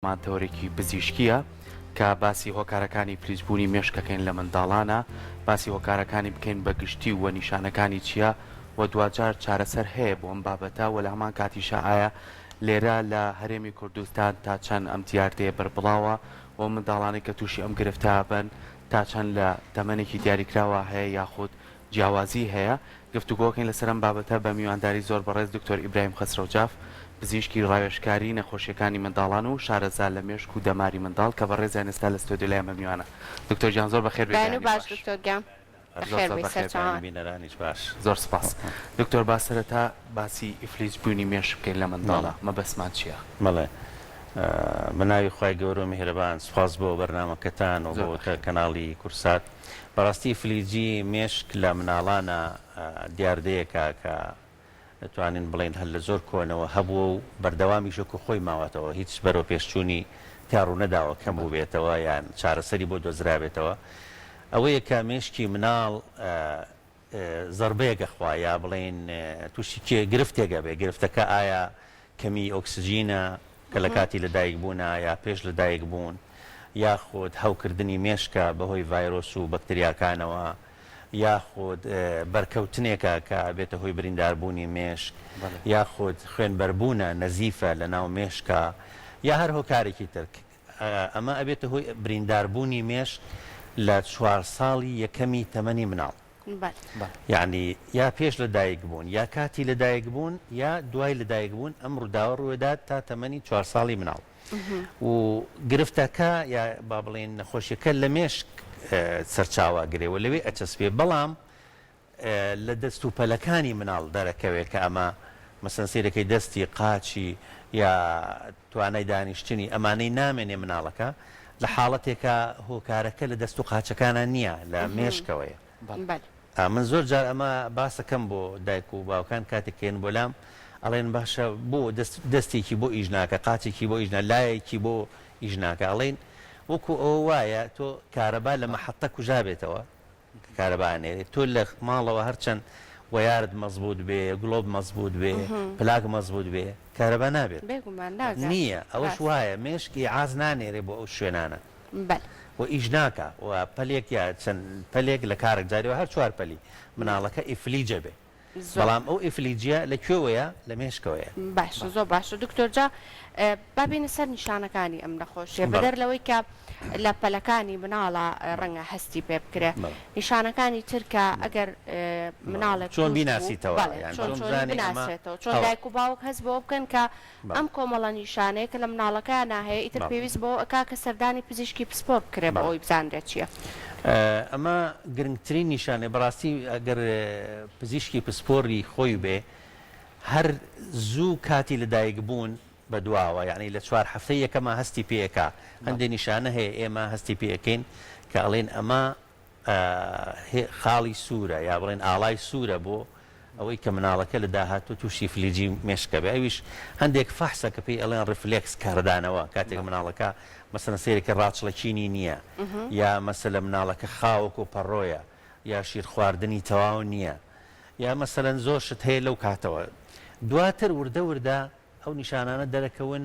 مانتەوەرێکی پزیشکیە کە باسی هۆکارەکانی پلیسبوونی مێشکەکەین لە منداڵانە باسی هۆکارەکانی بکەین بە گشتی و نیشانەکانی چییە و دوجار چارەسەر هەیە بۆ ئەم بابەتە و لە هەمان کاتیشە ئایا لێرە لە هەرێمی کوردستان تا چەند ئەم دیاردەیە بەربڵاوە و منداڵانی کە تووشی ئەم گرفتە بن تا چەند لە تەمەنێکی دیاریکراوە هەیە یاخود جیاوازی هەیە گفتوگۆکەین لەسەر ئەم بابەتە بە میوانداری زۆر بەڕێز دکتۆر ئیبراهیم خسرەوجاف پزیشکی ڕاوێژکاری نەخۆشیەکانی منداڵان و شارەزا لە مێشک و دەماری منداڵ کە بەڕێزیان ئێستا لە ستۆدیۆ لایمە میوانە دکتۆر جان زۆر بەخێر باش دکتۆر زۆر سپاس دکتۆر با سەرەتا باسی ئیفلیس بوونی مێش بکەین لە منداڵە مەبەسمان چییە؟ بەڵێ بەناوی خوای گەورە و میهرەبان سپاس بۆ بەرنامەکەتان و بۆ کەناڵی کورسات بەڕاستی فلیجی مێشک لە مناڵانە دیاردەیەکە کە دەتوانین بڵێن هەر لە زۆر کۆنەوە هەبووە و بەردەوامی ژۆک و خۆی ماوەتەوە هیچ بەرەو پێشچوونی تیاڕوو نەداوە کەم بوو بێتەوە یان چارەسەری بۆ دۆزرابێتەوە ئەوەیە کە مێشکی مناڵ زەربەیەکە خوایە بڵێن تووشی گرفتێکە بێ گرفتەکە ئایا کەمی ئۆکسسیژینە کە لە کاتی لەدایک بوونە یا پێش لەدایک بوون یاخود هەوکردنی مێشکە بەهۆی ڤایرۆس و بەکتریاکانەوە یاخود بەرکەوتنێکە کە بێتە هۆی برینداربوونی مێشک یاخود خوێنبەربوونە نەزیفە لە ناو مێشکە یا هەر هۆکارێکی ترک ئەمە ئەبێتە هۆی برینداربوونی مێشک لە 4 ساڵی یەکەمی تەمەنی مناڵ یعنی یا پێش لەدایک بوون یا کاتی لەدایک بوون یا دوای لەدایک بوون ئەم ڕووداوە ڕوێدات تا تەمەنی 4 ساڵی مناڵ و گرفتەکە یا با بڵێن نەخۆشیەکە لە مێشک سەرچاوە گرێەوە لەوێ ئەچەسپێ بەڵام لە دەست و پەلەکانی مناڵ دەرەکەوێت کە ئەمە مەسەن سیرەکەی دەستی قاچی یا توانای دانیشتنی ئەمانەی نامێنێ مناڵەکە لە حاڵەتێکە هۆکارەکە لە دەست و قاچەکانە نییە لە مێشکەوەیە من زۆر جار ئەمە باسەکەم بۆ دایک و باوکان کاتێکێن بۆ لام ئەڵێن باشە بۆ دەستێکی بۆ ئیژناکە قاچێکی بۆ ئیژنا لایەکی بۆ ئیژناکە ئەڵێن وەکو ئەوە وایە تۆ کارەبا لە مەحەتە کوژا بێتەوە کارەبانێت تۆ لە ماڵەوە هەرچەند وەیارت مەزبوط بێ گڵۆب مەزبوط بێ پلاک مەزبوط بێ کارەبا نابێت نییە ئەوەش وایە مێشکی عاز نانێرێ بۆ ئەو شوێنانە و ئیژناکە و پەلێک یا چەند پەلێک لە کارێک جاریەوە هەر 4 پەلی مناڵەکە ئیفلیجە بێ بەڵام ئەو ئیفلیجە لەکوێوەیە لە مێشکەوەیە باشە زۆر باشە دکتۆر جا بابینە سەر نیشانەکانی ئەم نەخۆشیە بەدەر لەوەی کە لە پەلەکانی مناڵە ڕەنگە هەستی پێ بکرێ نیشانەکانی ترکە ئەگەر مناڵێک چۆن بیناسیتەوە چۆن دایک و باوک هەست بۆ بکەن کە ئەم کۆمەڵە نیشانەیە کە لە مناڵەکە ناهەیە ئیتر پێویست بۆ ئەکا کە سەردانی پزیشکی پسپۆر بکرێ بە ئەوی بزانرێت چییە ئەمە گرنگترین نیشانێ بەڕاستی ئەگەر پزیشکی پسپۆری خۆی بێ هەر زوو کاتی لەدایک بوون بە دواوە یعنی لە 4 هەفتەی یەکەمە هەستی پێەکە هەندێک نیشانە هەیە ئێمە هەستی پێەکەین کە ئەڵێن ئەمە خاڵی سوورە یا بڵێن ئاڵای سوورە بۆ ئەوەی کە مناڵەکە لە داهاتوو تووشی فلیجی مێشکە بێ ئەویش هەندێک فەحسە کە پێی ئەڵێن ڕفلێکس کاردانەوە کاتێک مناڵەکە مەسەن سێرێکە ڕاچڵەچینی نییە یا مەسەلە مناڵەکە خاوەک و پەڕۆیە یا شیر خواردنی تەواو نییە یا مەسەلەن زۆر شت هەیە لەو کاتەوە دواتر وردە وردە ئەو نیشانانە دەرەکەون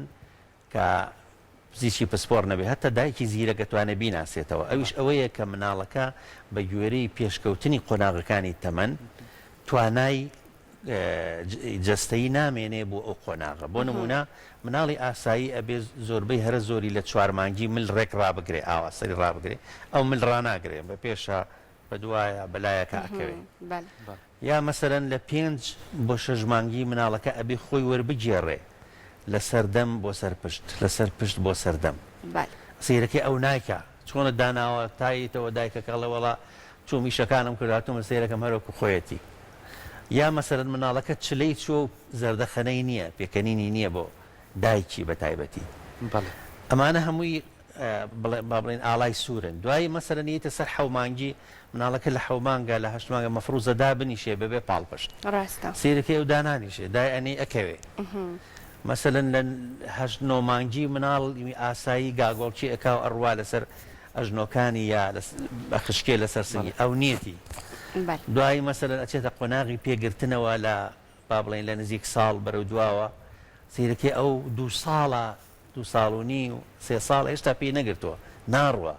کە پزیشکی پسپۆر نەبێ هەتا دایکی زیرە دەتوانێت بیناسێتەوە ئەویش ئەوەیە کە مناڵەکە بە گوێرەی پێشکەوتنی قۆناغەکانی تەمەن توانای جەستەیی نامێنێ بۆ ئەو قۆناغە بۆ نمونە مناڵی ئاسایی ئەبێ زۆربەی هەرە زۆری لە 4 مانگی مل ڕێک ڕابگرێ ئاوا سەری ڕابگرێ ئەو مل ڕناگرێ بە پێشە بە دوایە بەلایەکە ئەکەوێ یا مەسەرەن لە 5 بۆ 6 مانگی مناڵەکە ئەبێ خۆی وەربگێڕێ لە سەردەم بۆ سەرپشت لە سەر پشت بۆ سەردەم سیرەکەی ئەو نایکە چۆنە داناوە تاییتەوە دایکەکەڵە وڵا چۆ میشەکانم کرداتومە سیرەکەم هەرۆکو خۆیەتی یا مەسەرەن مناڵەکە چلەی چۆ زەردەخەنەی نییە پێکەنینی نییە بۆ دایکی بە تایبەتی ئەمانە هەمووی با بڵێن ئاڵای سوورن دوایی مەسەرەنیتە سەر حەومانگی مناڵەکە لە حەومانگە لە 8 مانگە مەفروزەدا بنیشێ بەبێ پاڵپشت سیرەکەی ئەو دانانیشێ دای ئەنی ئەکەوێ مەسەلەن لە 8 مانگی مناڵ ئاسایی گاگۆڵکی ئەکاو ئەڕوا لەسەر ئەژنۆکانی یا بە خشکێ لەسەر سنگی ئەو نیەتی دوایی مەسەلەن ئەچێتە قۆناغی پێگرتنەوە لە با بڵێن لە نزیک ساڵ بەرەو دواوە سیرەکەی ئەو 2 ساڵە 2 ساڵ و نی و 3 ساڵ هێشتا پێی نەگرتووە ناڕوە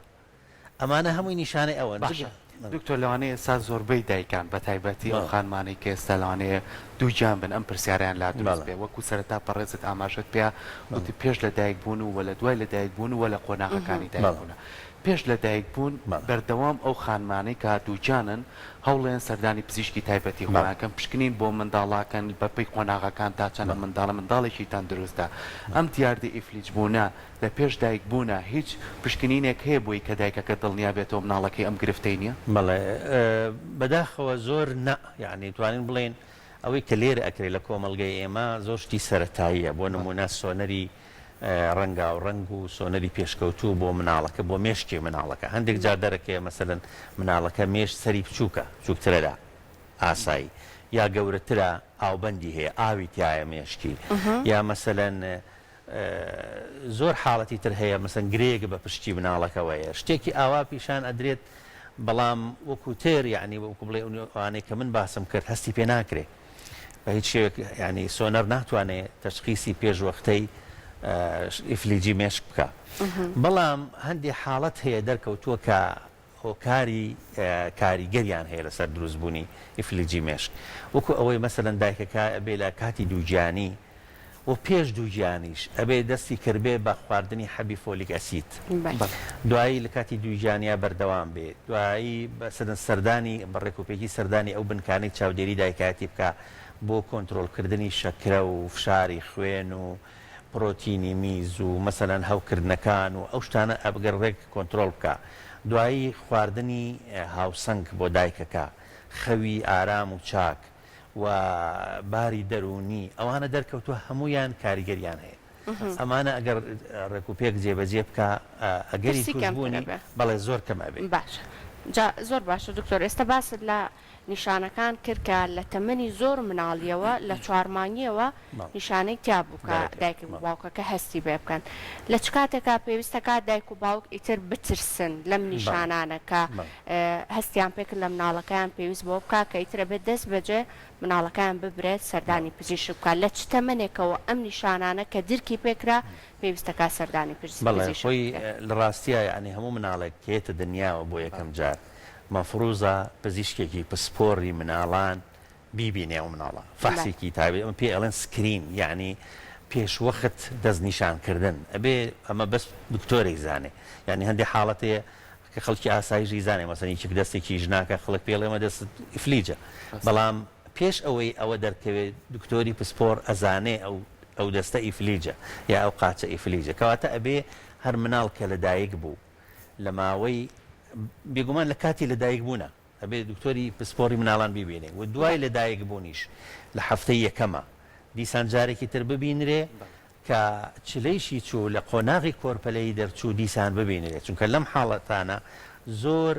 ئەمانە هەمووی نیشانەی ئەوە دکتۆر لەوانەیە ئێستا زۆربەی دایکان بە تایبەتی ئەو خانمانەی کە ئێستا لەوانەیە دووجان بن ئەم پرسیاریان لا دروست بێ وەکو سەرەتا پەڕێزت ئاماژەت پێ وتی پێش لە دایک بوون و لە دوای لە دایک بوون و لە قۆناغەکانی دایک بوون پێش لە دایک بوون بەردەوام ئەو خانمانەی کە دووجانن هەوڵێن سەردانی پزیشکی تایبەتی خۆیانکەن پشکنین بۆ منداڵاکەن بەپەی قۆناغەکان تا چەندە منداڵێکی تەن دروستە ئەم دیاردە ئیفلیج بوونە لە پێش دایک بوونە هیچ پشکنینێک هەیە بۆی کە دایکەکە دڵنیا بێتەوە مناڵەکەی ئەم گرفتەی نییە بەڵێ بەداخەوە زۆر نە یعنی توانین بڵێن ئەوەی کە لێرە ئەکرێت لە کۆمەلگەی ئێمە زۆر شتی سەرەتاییە بۆ نمونە سۆنەری ڕەنگا و ڕنگ و سۆنەری پێشکەوتوو بۆ مناڵەکە بۆ مێشکی مناڵەکە هەندێک جار دەرەکەی مەسەلەن مناڵەکە مێش سەری بچووکە بچووکترەدا ئاسایی یا گەورەترە ئاوبەندی هەیە ئاوی تایە مێشکی یا مەسەلەن زۆر حاڵەتی تر هەیە مەسەن گرێگە بە پشتی مناڵەکەوەیە شتێکی ئاوا پیشان ئەدرێت بەڵام وەکو تێر یعنی وەکو بڵێ ئەوانەی کە من باسم کرد هەستی پێ ناکرێت بە هیچ شێوێک ینی سۆنەر ناتوانێت تەشخیصی پێشوەختەی ئیفلیجی مێشک بکە بەڵام هەندێک حاڵەت هەیە دەرکەوتووە کە هۆکاری کاریگەریان هەیە لەسەر دروستبوونی ئیفلیجی مێشک وەکو ئەوەی مەسەلەن دایکەکە ئەبێ لە کاتی دووگیانی و پێش دووگیانیش ئەبێ دەستی کردبێ بە خواردنی حەبی فۆلیک ئەسید دوایی لە کاتی دووگیانیا بەردەوام بێ دوایی بەسەدەن سەردانی بەڕێکوپێکی سەردانی ئەو بنکانەی چاودێری دایکاتی بکە بۆ کۆنتترۆلکردنی شەکرە و فشاری خوێن و پرۆتینی میز و مەسەلەن هەوکردنەکان و ئەو شتانە ئەبگەر ڕێک کۆنتترۆل بکە دوایی خواردنی هاوسنگ بۆ دایکەکە خەوی ئارام و چاک و باری دەرونی ئەوانە دەرکەوتووە هەمویان کاریگەریان هەیە ئەمانە ئەگەر ڕێکوپێک جێبەجێ بکە ئەگەری توشبوونی بەڵێ زۆر کەمە بێت باش زۆر باشە دکتۆر ئێستا باست لە نیشانەکان کرد کە لە تەمەنی زۆر مناڵیەوە لە چوارمانیەوە نیشانەی تیابوو کە دایک و باوکەکە هەستی بێ بکەن لە چ کاتێکا پێویستەکە دایک و باوک ئیتر بترسن لەم نیشانانەکە هەستیان پێکرد لە مناڵەکەیان پێویست بۆ بکە کە ئیترە بێت دەست بەجێ مناڵەکەیان ببرێت سەردانی پزیشک بکە لە چ تەمەنێکەوە ئەم نیشانانە کە درکی پێکرا پێویستەکە سەردانی پزیشک خۆی لە ڕاستیە ینی هەموو مناڵێک کێتە دنیاوە بۆ یەکەم جار مەفروزە پزیشکێکی پسپۆڕی مناڵان بیبینێ و مناڵە فەحسێکی تابێت ئەمە پێ ئەڵێن سکرین یعنی پێشوەخت دەستنیشانکردن ئەبێ ئەمە بەس دکتۆرێک زانێ یعنی هەندێک حاڵەتەیە کە خەڵکی ئاسایشی زانێ مەسەنی چ دەستێکی ژناکە خەڵک پێڵێمە دەست ئیفلیجە بەڵام پێش ئەوەی ئەوە دەرکەوێت دکتۆری پسپۆر ئەزانێ ئەو دەستە ئیفلیجە یا ئەو قاچە ئیفلیجە کەواتە ئەبێ هەر مناڵ کە لەدایک بوو لە ماوەی بێگومان لە کاتی لەدایک بوونە ئەبێ دکتۆری پسپۆری مناڵان ببینێ و دوای لەدایک بوونیش لە هەفتەی یەکەمە دیسان جارێکی تر ببینرێ کە چلەیشی چوو لە قۆناغی کۆرپەلەی دەرچوو دیسان ببینرێت چونکە لەم حاڵەتانە زۆر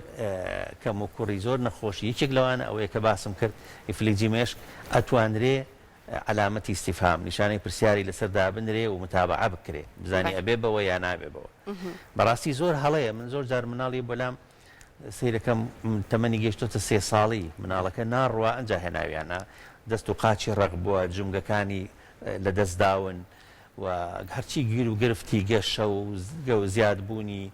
کەم و کوڕی زۆر نەخۆشی یەکێک لەوانە ئەوەیە کە باسم کرد ئیفلیجی مێشک ئەتوانرێ علامەتی استیفهام نیشانەی پرسیاری لەسەردا بنرێ و متابعە بکرێ بزانانی ئەبێ بەوە یا نابێ بەوە بەڕاستی زۆر هەڵەیە من زۆر جار مناڵی بەلام سیرەکەم تەمەنی گەشتۆتە 3 ساڵی مناڵەکە ناڕوە ئەنجا هێناویانە دەست و قاچی ڕق بووە جومگەکانی لە دەستداون و هەرچی گیر و گرفتی گەشە و زیادبوونی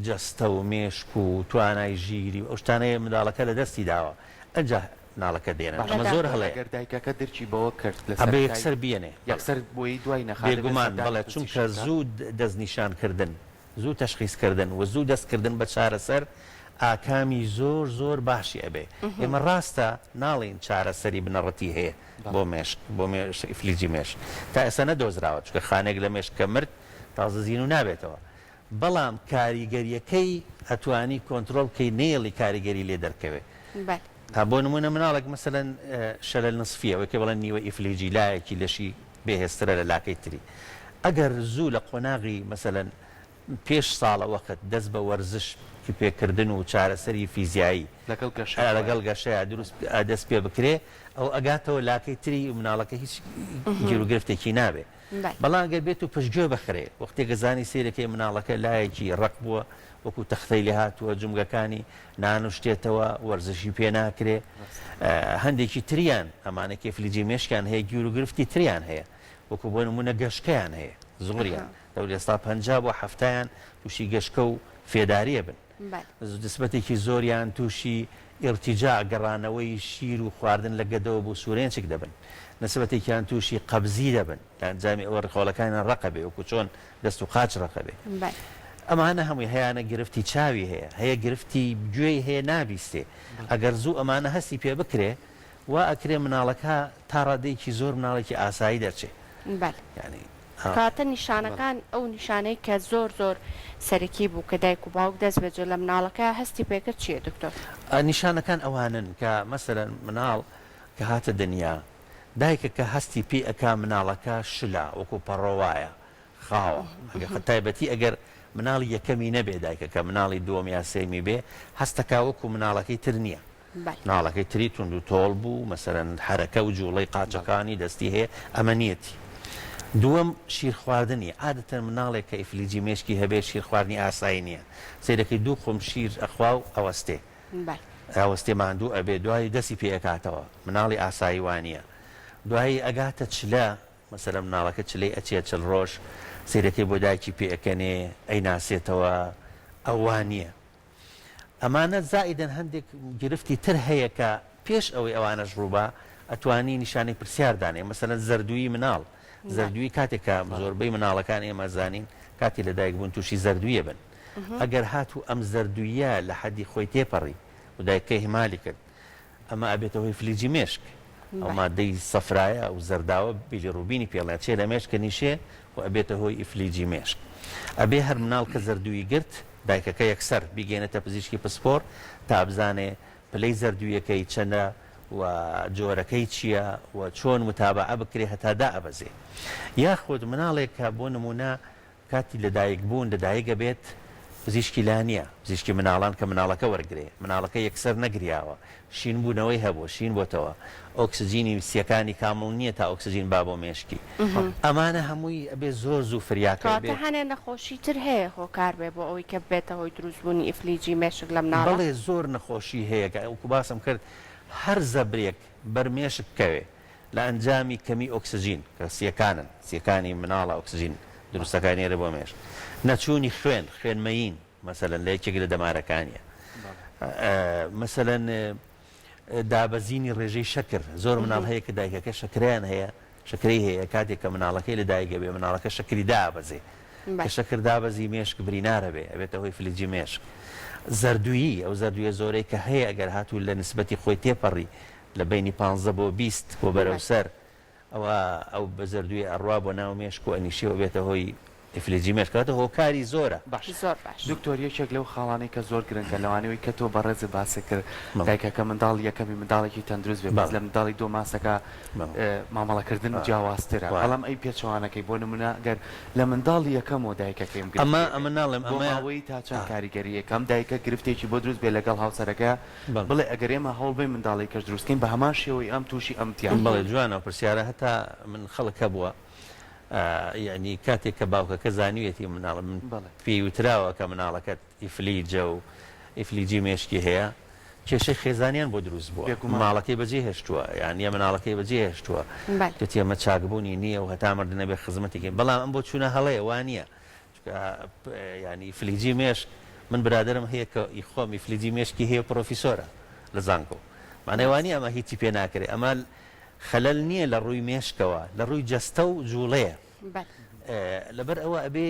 جەستە و مێشک و توانای ژیری ئەو شتانەیە منداڵەکە لە دەستی داوە ئەنجا ناڵەکە دێنن ئەمە زۆر هەڵەیە دایکەکە دەرچی بەوە کرد ئەبێ یەکسەر بێنێ یەکسەر بۆی دوای بێگومان بەڵێ چونکە زوو دەستنیشانکردن زوو تەشخیصکردن و زوو دەستکردن بە چارەسەر ئاکامی زۆر زۆر باشی ئەبێ ئێمە ڕاستە ناڵین چارەسەری بنەڕەتی هەیە بۆ ئیفلیجی مێشک تا ئێستا نەدۆزراوە چونکە خانێک لە مێشکە مرد تازە زیین و نابێتەوە بەڵام کاریگەریەکەی ئەتوانی کۆنتترۆل بکەی نێڵی کاریگەری لێ دەرکەوێت تا بۆ نمونە مناڵێک مەسەلەن شەلەل نسفیە ئەوەی کە بڵێن نیوە ئیفلیجی لایەکی لەشی بێهێسترە لە لاکەی تری ئەگەر زوو لە قۆناغی مەسەلەن پێش ساڵە وەخت دەست بە وەرزش پێکردن و چارەسەری فیزیایی لەگەڵ گەشەیە دروست دەست پێ بکرێ ئەو ئەگاتەوە لاکەی تری مناڵەکە هیچ گیر و گرفتێکی نابێ بەڵام گەر بێت و پشتگوێ بخرێ وەختێک گەزانی سیرەکەی مناڵەکە لایەکی ڕق بووە وەکو تەختەی لێ هاتووە جومگەکانی نانوشتێتەوە وەرزشی پێ ناکرێ هەندێکی تریان ئەمانە ئیفلیجی مێشکیان هەیە گیر و گرفتی تریان هەیە وەکو بۆ نمونە گەشکیان هەیە زۆریان دەور ئێستا 50 بۆ هەفتیان تووشی گەشتکە و فێداریە بن دەسبەتێکی زۆریان تووشی ئێرتیجا گەڕانەوەی شیر و خواردن لە گەدەوە بۆ سوورێنچێک دەبن نسبەتێکیان تووشی قەبزی دەبن ئەنجامی ئەوە ڕخۆڵەکانیان ڕقەبێ وەکو چۆن دەست و قاچ ڕقەبێ ئەمانە هەمووی هەیەە گرفتی چاوی هەیە گرفتی گوێی هەیە نابیستێ ئەگەر زوو ئەمانە هەستی پێ بکرێ وا ئەکرێ مناڵەکە تا ڕادەیەکی زۆر مناڵێکی ئاسایی دەرچێت کاتە نیشانەکان ئەو نیشانەی کە زۆر زۆر سەرەکی بوو کە دایک و باوک دەست بەجێ لە مناڵەکە هەستی پێکرد چیە دکتۆر؟ نیشانەکان ئەوانن کە مەسەرەن مناڵ کە هاتە دنیا دایکە کە هەستی پێ ئەکا مناڵەکە شلا وەکو پەڕۆوایە خاوە تایبەتی ئەگەر مناڵی یەکەمی نەبێ دایکە کە مناڵی دووەم یا سێمی بێ هەستەکە وەکو مناڵەکەی تر نییە مناڵەکەی تری تونند و تۆڵ بوو مەسەرەن حرەکە و جوڵەی قاچەکانی دەستی هەیە ئەمە نیەتی دووەم شیر خواردنی عادەتەن مناڵێک کە ئیفلیجی مێشکی هەبێت شیر خواردنی ئاسایی نییە سیرەکەی دوو خۆم شیر ئەخوا و ئەوەستێ ئەوەستێ ماندوو ئەبێ دوای دەستی پێکاتەوە مناڵی ئاسایی وانە دوایی ئەگاتە چلە مەسەرە مناڵەکە چلەی ئەچێت چل ڕۆژ سیرەکەی بۆ دایکی پێەکەنێ ئەی ناسێتەوە ئەوانە ئەمانە زائیدەن هەندێک گرفتی تر هەیە کە پێش ئەوەی ئەوانەش ڕووبا ئەتوانی نیشانەی پرسیاردانێ مەسەرەن زەردووی مناڵ زەردووی کاتێکە زۆربەی مناڵەکان ئێمە زانین کاتی لە دایک بوون تووشی زەردوویە بن ئەگەر هاتوو ئەم زەردوویە لە حەدی خۆی تێپەڕی و دایکەی هیمالی کرد ئەمە ئەبێتەوەی فلیجی مێشک ئەو مادەی سەفرایە و زەرداوە بیلیڕوبینی پێڵێت چێ لە مێشکە نیشێ و ئەبێتە هۆی ئیفلیجی مێشک ئەبێ هەر مناڵ کە زەردووی گرت دایکەکە یەکسەر بیگەێنێتە پزیشکی پسپۆر تا بزانێ پلەی زەردوویەکەی چەندە و جۆرەکەی چییە و چۆن متابعە بکرێ هەتا دائەبەزێ یاخود مناڵێک کە بۆ نمونە کاتی لەدایک بوون لەدایکە بێت پزیشکی لا نییە پزیشکی مناڵان کە مناڵەکە وەرگێ مناڵەکە یەکسەر نەگریاوە شین بوونەوەی هەبوو شین بۆتەوە ئۆکسسیجینی سیەکانی کامڵ نییە تا ئۆکسسیجین با بۆ مێشکی ئەمانە هەمووی ئەبێ زۆر زوو فریاکە هەنێ نەخۆشی تر هەیە هۆکار بێ بۆ ئەوەی کە بێتە هۆی دروستبوونی ئیفلیجی مێشک لە مناڵ بەڵێ زۆر نەخۆشی هەیە کە ئەوکو باسم کرد هەر زەبرێک بەرمێشک بکەوێ لە ئەنجامی کەمی ئۆکسسیجین کە سیەکانی مناڵە ئۆکسسیجین دروستەکانیێرە بۆ مێش نەچوونی خوێنمەین مەسەلەن لە یەکێک لە دەمارەکانیە مەسەلەن دابەزینی ڕێژەی شەکر زۆر مناڵ هەیە کە دایکەکە شەکریان هەیە شەکری هەیە کاتێک کە مناڵەکەی لە دایکە بێ مناڵەکە شەکری دابەزێ کە شەکر دابەزی مێشک برینارە بێ ئەبێتە هۆی فلیجی مێشک زەردوویی ئەو زەردوویە زۆرەی کە هەیە ئەگەر هاتوو لە نسبەتی خۆی تێپەڕی لە بینی 15 بۆ 20 بۆ بەرەو سەر ئەو بە زەردووی ئەڕوا بۆ ناو مێشک و ئەنیشیەوە بێتە هۆی ئیفلیجی مێشکاتە هۆکاری زۆرە دکتۆر یەکێک لەو خاڵانەی کە زۆر گرنگە لەوانەوەی کە تۆ بەڕێز باسە کرد دایکەکە منداڵ یەکەمی منداڵێکی تەندروست بێ باز لە منداڵی دۆ ماسەکە مامەڵەکردن جیاوازترە بەڵام ئەی پێچەوانەکەی بۆ نمونە گەر لە منداڵی یەکەم و دایکەکەیم ئەمە ناڵێم ئەمەوەی تا چەند کاریگەری یەکەم دایکە گرفتێکی بۆ دروست بێ لەگەڵ هاوسەرەکە بڵێ ئەگەر ئێمە هەوڵ بێ منداڵی کەش دروستکەین بە هەمان شێوەی ئەم تووشی ئەمتیان بڵێ جوانە پرسیارە هەتا من خەڵک هەبووە یعنی کاتێک کە باوکەکە زانیوێتی مناڵ من پێی وتراوە کە مناڵەکەت ئیفلیجە و ئیفلیجی مێشکی هەیە کێشەی خێزانیان بۆ دروست بووە مناڵەکەی بەجێ هێشتووە یانە مناڵەکەی بەجێ هێشتووە کە ئێمە چاکبوونی نییە و هەتا مردنە بێ خزمەتێکی بەڵام ئەم بۆ چوونە هەڵەیە وانە ینی ئیفلیجی مێشک من برادرم هەیە کە خۆم ئیفلیجی مێشکی هەیە پرۆفیسۆرە لە زانکۆ مانەوانی ئەمە هیچی پێ ناکرێت ئەمە خەلەل نییە لە ڕووی مێشکەوە لە ڕووی جەستە و جوڵەیە لەبەر ئەوە ئەبێ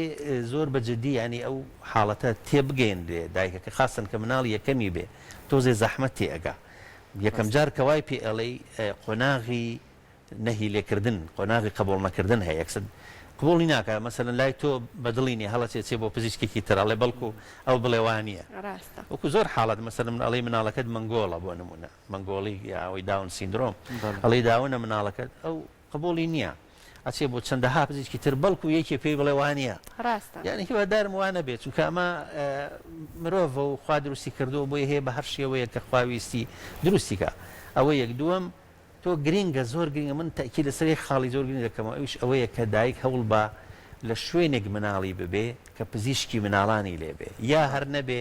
زۆر بەجددی ینی ئەو حاڵەتە تێبگەین دێ دایکەکە خاستن کە مناڵی یەکەمی بێ تۆزێ زەحمەت تێ ئەگا یەکەم جار کەوای پێ ئەڵەی قۆناغی نەهی لێکردن قۆناغی قبول نەکردن هەیە یەکسەد قبولی ناکە مەسەرەن لای تۆ بەدڵینی هەڵەچێت بۆ پزیشکێکی ترڵێ بەڵکو ئەو بڵێوانیە وەکو زۆر حاڵات مەسەرم ئەڵەی مناڵەکەت منگۆڵە بۆ نمونە منگۆڵی یاوەی داون سیندرۆم ئەڵەی داونە مناڵەکەت ئەو قبولی نییە ئەچێ بۆ چەندەها پزیشکی تر بەڵکو یەکی پێی بڵێوانیە یعنی هیوادارم وانە بێت چونکە ئەمە مرۆڤە و خوا دروستی کردو بۆی هەیە بە هەر شێوەیە کە خواویستی دروستیکە ئەوە یەک دووەم تۆ گرینگە زۆر گرنگە من تاکی لەسەر خاڵی زۆر گرنگ دەکەمەوە ئەوش ئەوەیە کە دایک هەوڵ بە لە شوێنێک مناڵی ببێ کە پزیشکی مناڵانی لێبێ یا هەر نەبێ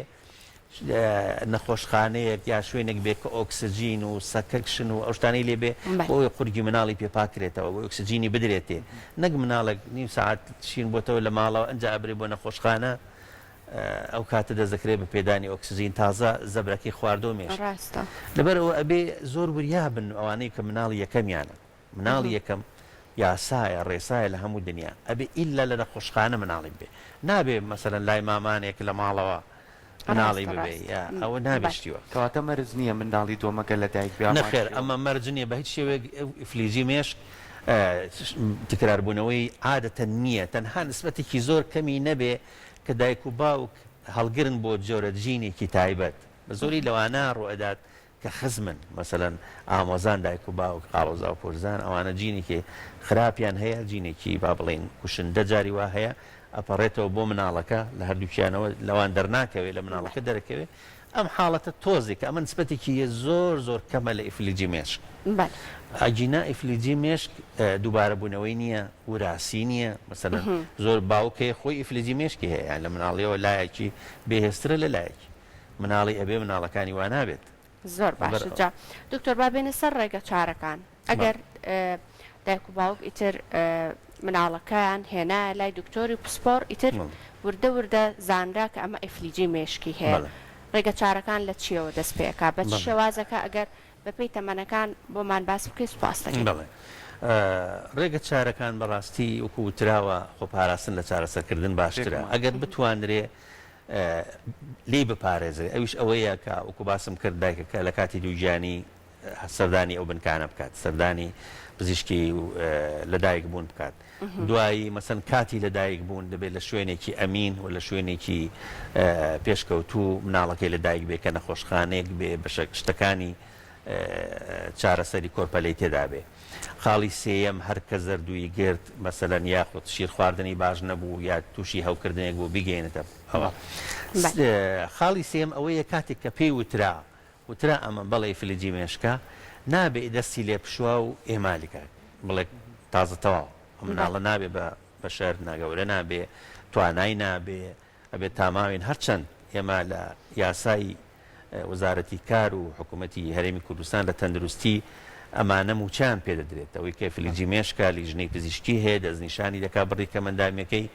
نەخۆشخانەیەک یا شوێنێک بێ کە ئۆکسسیجین و سەکەکشن و ئەوشتانی لێ بێ بۆی قورگی مناڵی پێپاکرێتەوە بۆ ئۆکسسیجینی بدرێتێ نەک مناڵێک نیم ساعت شین بۆتەوە لە ماڵەوە ئەنج ئەبرێ بۆ نەخۆشخانە ئەو کاتە دەزەکرێت بە پێدانی ئۆکسسیجین تازە زەبرەکەی خواردۆ مێش لەبەرەوە ئەبێ زۆر وریا بن ئەوانەی کە مناڵی یەکەمیانە مناڵی یەکەم یاسایە ڕێسایە لە هەموو دنیا ئەبێ ئیلا لە نەخۆشخانە مناڵی بێ نابێ مەسەرەن لای مامانێک لە ماڵەوە مناڵی ببێ ئەوە نابشتیوە کەواتە مەرز نییە منداڵی دۆمەگە لە دایک بێ نەخێر ئەمە مەرج نییە بە هیچ شێوەیەک فلیزی مێشک تکراربوونەوەی عادەتە نییە تەنها نسبەتێکی زۆر کەمی نەبێ کە دایک و باوک هەڵگرن بۆ جۆرە جینێکی تایبەت بە زۆری لەوانە ڕوئەدات کە خزمن مەسەرەن ئامۆزان دایک و باوک ئاڵۆزا و پۆرزان ئەوانە جینێکی خراپیان هەیە جینێکی با بڵێن کوشندە جاری وا هەیە ئەپەڕێتەوە بۆ مناڵەکە لە هەردووکیانەوە لەوان دەرناکەوێت لە مناڵەکە دەرەکەوێت ئەم حاڵەتە تۆزێک ئەمە نسبەتێکی زۆر زۆر کەمە لە ئیفلیجی مێشک ئاجینا ئیفلیجی مێشک دووبارە بوونەوەی نییە وراسی نییە مەسەرەن زۆر باوکەیە خۆی ئیفلیجی مێشکی هەیە لە مناڵیەوە لایەکی بێهێسترە لە لایەکی مناڵی ئەبێ مناڵەکانی وا نابێت زۆر باشە جا دکتۆر با بێنە سەر ڕێگە چارەکان ئەگەر دایک و باوک ئیتر مناڵەکەیان هێنا لای دکتۆری پسپۆر ئیتر وردە وردە زانرا کە ئەمە ئیفلیجی مێشکی هەیە ڕێگە چارەکان لە چیەوە دەست پێەکە بە شێوازەکە ئەگەر بەپێی تەمەنەکان بۆمان باس بکەیت سوپاس دەکەین ڕێگە چارەکان بەڕاستی وەکو وتراوە خۆپاراستن لە چارەسەرکردن باشترە ئەگەر بتوانرێ لی بپارێزرێ ئەویش ئەوەیە کە وەکو باسم کرد دایکەکە لە کاتی دووجانی سەردانی ئەو بنکانە بکات سەردانی پزیشکی لەدایک بوون بکات دوایی مەسەن کاتی لەدایک بوون دەبێت لە شوێنێکی ئەمین و لە شوێنێکی پێشکەوتوو مناڵەکەی لەدایک بێ کە نەخۆشخانەیەک بێ بە شتەکانی چارەسەری کۆرپەلەی تێدا بێ خاڵی سێەم هەر کە زەردووی گرت مەسەلەن یاخود شیر خواردنی باش نەبوو یا تووشی هەوکردنێک بۆ بگەێنێتە ئەوە خاڵی سێم ئەوەیە کاتێک کە پێی وترا ئەمە بەڵێ فلیجی مێشکە نابێ دەستی لێ پشووە و ئێمالیکە بڵێ تازە تەواو مناڵە نابێ بە شەر ناگەورە نابێ توانای نابێ ئەبێت تاماوین هەرچەند ئێمە لە یاسایی وەزارەتی کار و حکوومەتی هەرێمی کوردستان لە تەندروستی ئەمانە موچیان پێدەدرێت ئەوەی کە فلیجی مێشکە لیژنەی پزیشکی هەیە دەستنیشانی دەکا بڕیکە مندامەکەی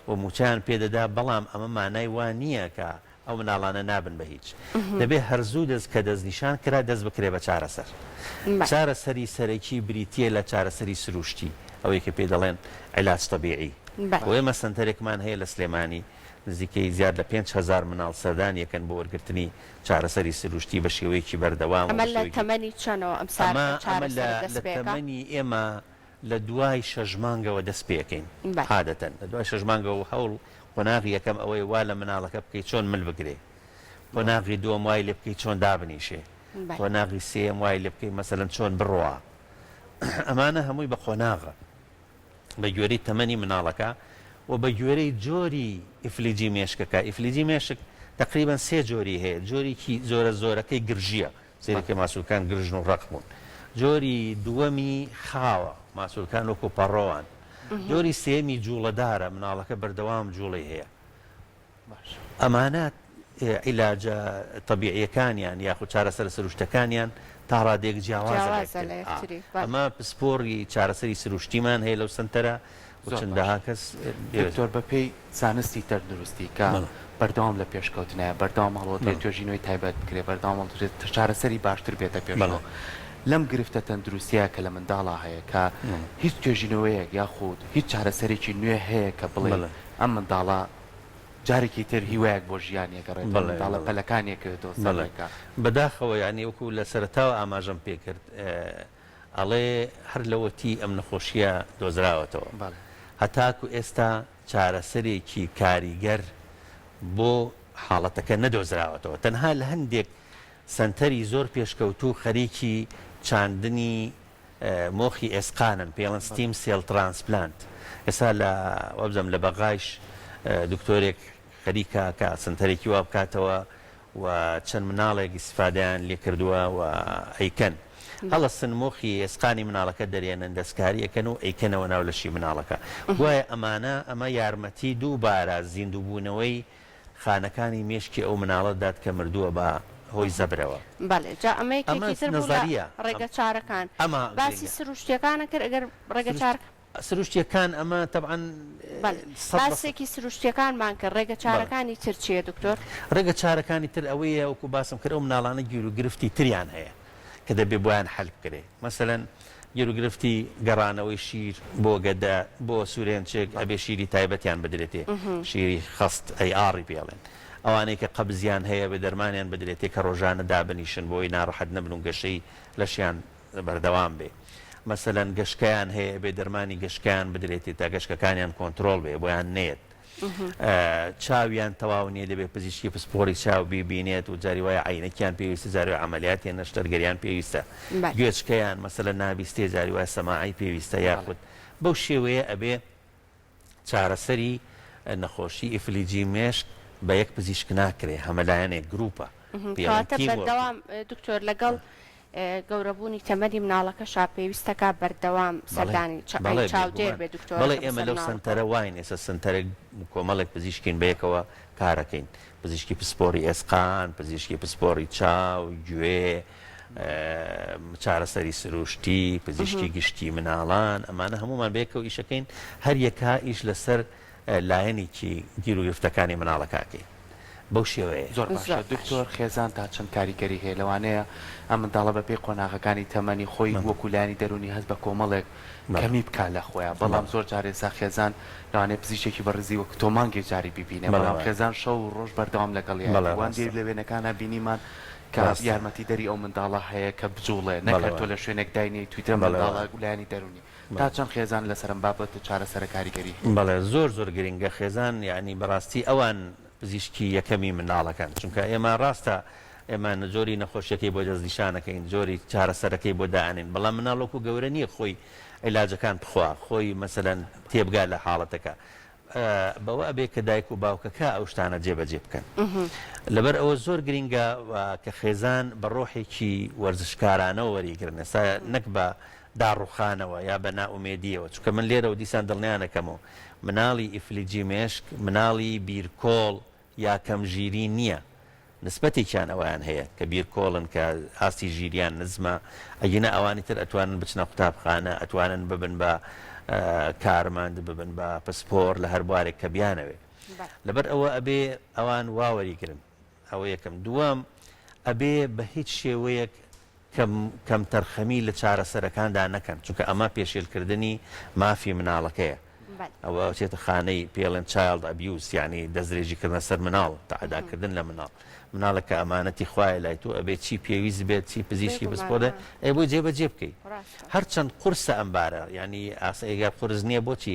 و موچیان پێدەدا بەڵام ئەمە مانای وان نییە کە ئەو مناڵانە نابن بە هیچ دەبێت هەرزوو دەست کە دەستنیشان کرا دەست بکرێ بە چارەسەر چارەسەری سەرەکی بریتە لە چارەسەری سروشتی ئەوەی کە پێ دەڵێن عیلاج تەبیعی و ئێمە سەنتەرێکمان هەیە لە سلێمانی نزیکەی زیاد لە 5,000 مناڵ سەردان یەکەن بۆ وەرگرتنی چارەسەری سروشتی بە شێوەیەکی بەردەوام ئەمە لە تەمەنی چەنەوە ئەم لە تەمەنی ئێمە لە دوای شەژمانگەوە دەست پێەکەین عادەتەن لە دوای شەژمانگەوە هەوڵ قۆناغی یەکەم ئەوەی وا لە مناڵەکە بکەیت چۆن مل بگرێ قۆناغی دووەم وای لێ بکەیت چۆن دابنیشێ قۆناغی سێم وای لێ بکەیت مەسەلەن چۆن بڕوا ئەمانە هەمووی بە قۆناغە بە گوێرەی تەمەنی مناڵەکە و بە گوێرەی جۆری ئیفلیجی مێشکەکە ئیفلیجی مێشک تقریبا 3 جۆری هەیە جۆرێکی زۆرەکەی گرژیە سێرەکە ماسوولکان گرژن و ڕق بوون جۆری دووەمی خاوە ماسوولکان وەکو پەڕۆوان جۆری سێمی جوڵەدارە مناڵەکە بەردەوام جوڵی هەیە ئەمانە عیلاجە تەبیعیەکانیان یاخود چارەسەر سروشتەکانیان تا ڕادێک جیاوازە ئەمە پسپۆڕی چارەسەری سروشتیمان هەیە لەو سنتەرە چندداها کەس دکتۆر بەپێی زانستی تەندروستی کە بەردەوام لە پێشکەوتنایە بەردەوام هەڵوەێت توێژینەوەی تایبەت بکرێت بەردەوام چارەسەری باشتر بێتە پێشەوە لەم گرفتە تەندروستیە کە لە منداڵا هەیە کە هیچ توێژینەوەیەک یاخود هیچ چارەسەرێکی نوێ هەیە کە بڵێ ئەم منداڵە جارێکی تر هیوایەک بۆ ژیانێکەڕێت منداڵە پەلەکانێکەوێتەوە بەداخەوە یانی وەکو لە سەرتاوە ئاماژەم پێکرد ئەڵێ هەر لەوەتی ئەم نەخۆشیە دۆزراوەتەوە هەتاکو ئێستا چارەسەرێکی کاریگەر بۆ حاڵەتەکە نەدۆزراوەتەوە تەنها لە هەندێک سنتەری زۆر پێشکەوتوو خەریکی چاندنی مۆخی ئێسقانن پێڵەن ستیم سێل ترانسپلانت ئێستا لە وەبزەم لە بەغایش دکتۆرێک خەریکە کە سنتەرێکی وا بکاتەوە و چەند مناڵێک ئیسفادەیان لێ کردووە و ئەیکەن هەڵەستن مۆخی ئێسقانی مناڵەکە دەرێنن دەستکاریەکەن و ئەیکەنەوە ناو لەشی مناڵەکە گوایە ئەمانە ئەمە یارمەتی دووبارە زیندووبوونەوەی خانەکانی مێشکی ئەو مناڵەتدات کە مردووە بە هۆی زەبرەوە. بەڵێ جا ئەمەیەکێکی تر بوو لە ڕێگە چارەکان باسی سروشتیەکانە کرد ئەگەر ڕێگە چار سروشتیەکان ئەمە طبعاً باسێکی سروشتیەکانمان کرد ڕێگە چارەکانی تر چیە دکتۆر؟ ڕێگە چارەکانی تر ئەوەیە وەکو باسم کرد ئەو مناڵانە گیر و گرفتی تریان هەیە کە دەبێ بۆیان حەل بکرێ مەسەلەن گیر و گرفتی گەڕانەوەی شیر بۆ گەدە بۆ سوورێنچێک ئەبێ شیری تایبەتیان بدرێتێ شیری خەست ئەی ئاڕی پێڵێن ئەوانەی کە قەبزیان هەیە بە دەرمانیان بدرێتێ کە ڕۆژانە دابنیشن بۆی ناڕەحەت نەبن و گەشەی لەشیان بەردەوام بێ مەسەلەن گەشکیان هەیە بێ دەرمانی گەشکیان بدرێتی تا گەشکەکانیان کۆنتترۆل بێ بۆیان نێت چاویان تەواو نیە دەبێت پزیشکی پسپۆری چاو بیبینێت و جاری وایە عینەکیان پێویستە جاری عملیاتیان نەشتەرگەریان پێویستە گوێچکەیان مەسەلەن نابیستێ جاری وایە سەماعی پێویستە یاخود بەو شێوەیە ئەبێ چارەسەری نەخۆشی ئیفلیجی مێشک بە یەک پزیشک ناکرێ هەمەلایەنێک گروپە بەردەوام دکتۆر لەگەڵ گەورەبوونی تەمەنی مناڵەکەشا پێویستەکە بەردەوام سەردانی چاودێر بێ دکتۆر بەڵێ ئێمە لەو سنتەرە واین ئێستا سنتەرێک کۆمەڵێک پزیشکین بەیەکەوە کارەکەین پزیشکی پسپۆری ئێسقان پزیشکی پسپۆری چاو گوێ چارەسەری سروشتی پزیشکی گشتی مناڵان ئەمانە هەمومان بەیەکەوە ئیشەکەین هەر یەکا ئیش لەسەر لایەنێکی گیر و گرفتەکانی مناڵەکەکەی بەو شێوەیە زۆر باشە دکتۆر خێزان تا چەند کاریگەری هەیە لەوانەیە ئەم منداڵە بەپێی قۆناغەکانی تەمەنی خۆی وەکولانی دەرونی هەست بە کۆمەڵێک کەمی بکە لە خۆیان بەڵام زۆر جارێ سا خێزان لەوانەیە پزیشێکی بەڕزی وەک تۆ مانگێک جاری ببینێ بەڵام خێزان شەو و ڕۆژ بەردەوام لەگەڵیان دێر لە وێنەکانە بینیمان کە یارمەتی دەری ئەو منداڵە هەیە کە بجوڵێ نەکرد تۆ لە شوێنێک داینی تویتە منداڵە گولانی دەرونی تا چەند خێزان لەسەرم بابەت چارەسەرە کاریگەری بەڵێ زۆر زۆر گرنگە خێزان یعنی بەڕاستی ئەوان پزیشکی یەکەمی مناڵەکان چونکە ئێمە ڕاستە ئێمە جۆری نەخۆشیەکەی بۆ دەستنیشانەکەین جۆری چارەسەرەکەی بۆ دائنین بەڵام مناڵۆکو گەورە نییە خۆی عیلاجەکان بخوا خۆی مەسەلەن تێبگا لە حاڵەتەکە بەوە ئەبێ کە دایک و باوکەکە ئەو شتانە جێبەجێ بکەن لەبەر ئەوە زۆر گرنگە کە خێزان بە ڕۆحێکی وەرزشکارانەوە وەریگرن ئێستا نەک بە داڕوخانەوە یا بە ناومێدیەوە چونکە من لێرە و دیسان دڵنیانەکەمەوە مناڵی ئیفلیجی مێشک مناڵی بیرکۆڵ یا کەمژیری نییە نسبەتێکیان ئەویان هەیە کە بیرکۆڵن کە ئاستی ژیریان نزمە ئەگەنە ئەوانی تر ئەتوانن بچنە قوتابخانە ئەتوانن ببن بە کارمەند ببن بە پسپۆر لە هەر بوارێک کە بیانەوێ لەبەر ئەوە ئەبێ ئەوان واوەریگرن ئەوە یەکەم دووەم ئەبێ بە هیچ شێوەیەک کەم تەرخەمی لە چارەسەرەکاندا نەکەن چونکە ئەمە پێشێلکردنی مافی مناڵەکەیە ئەوە چێتە خانەی پێڵێن چایلد ئەبیوز یعنی دەستدرێژیکردنە سەر مناڵ تەعاداکردن لە مناڵەکە ئەمانەتی خوایە لای تۆ ئەبێت چی پێویست بێت چی پزیشکی بسپۆرە ئەی بۆی جێبەجێ بکەیت هەرچەند قورسە ئەمبارە ینی ئاسەیگا قورس نییە بۆچی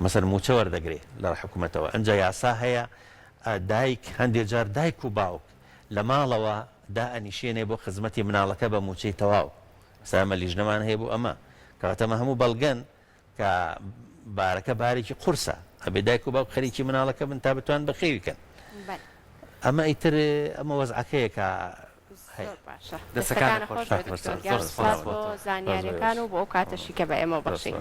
مەسەر موچە وەردەگرێت لە حکوومەتەوە ئەنجا یاسا هەیە دایک هەندێک جار دایک و باوک لە ماڵەوە دائەنیشێنێ بۆ خزمەتی مناڵەکە بە موچەی تەواو سامە لیژنەمان هەیە بۆ ئەمە کەواتەمە هەموو بەڵگەن کە بارەکە بارێکی قورسە ئەبێ دایک و باوک خەریکی مناڵەکە بن تا بتوان بەخێویکەن ئەمە ئیتر ئەمە وەزعەکەیە کە دەستەکان خۆش زانیاریەکان و بۆ ئەو کاتەشی کە بە ئێمە بەخشی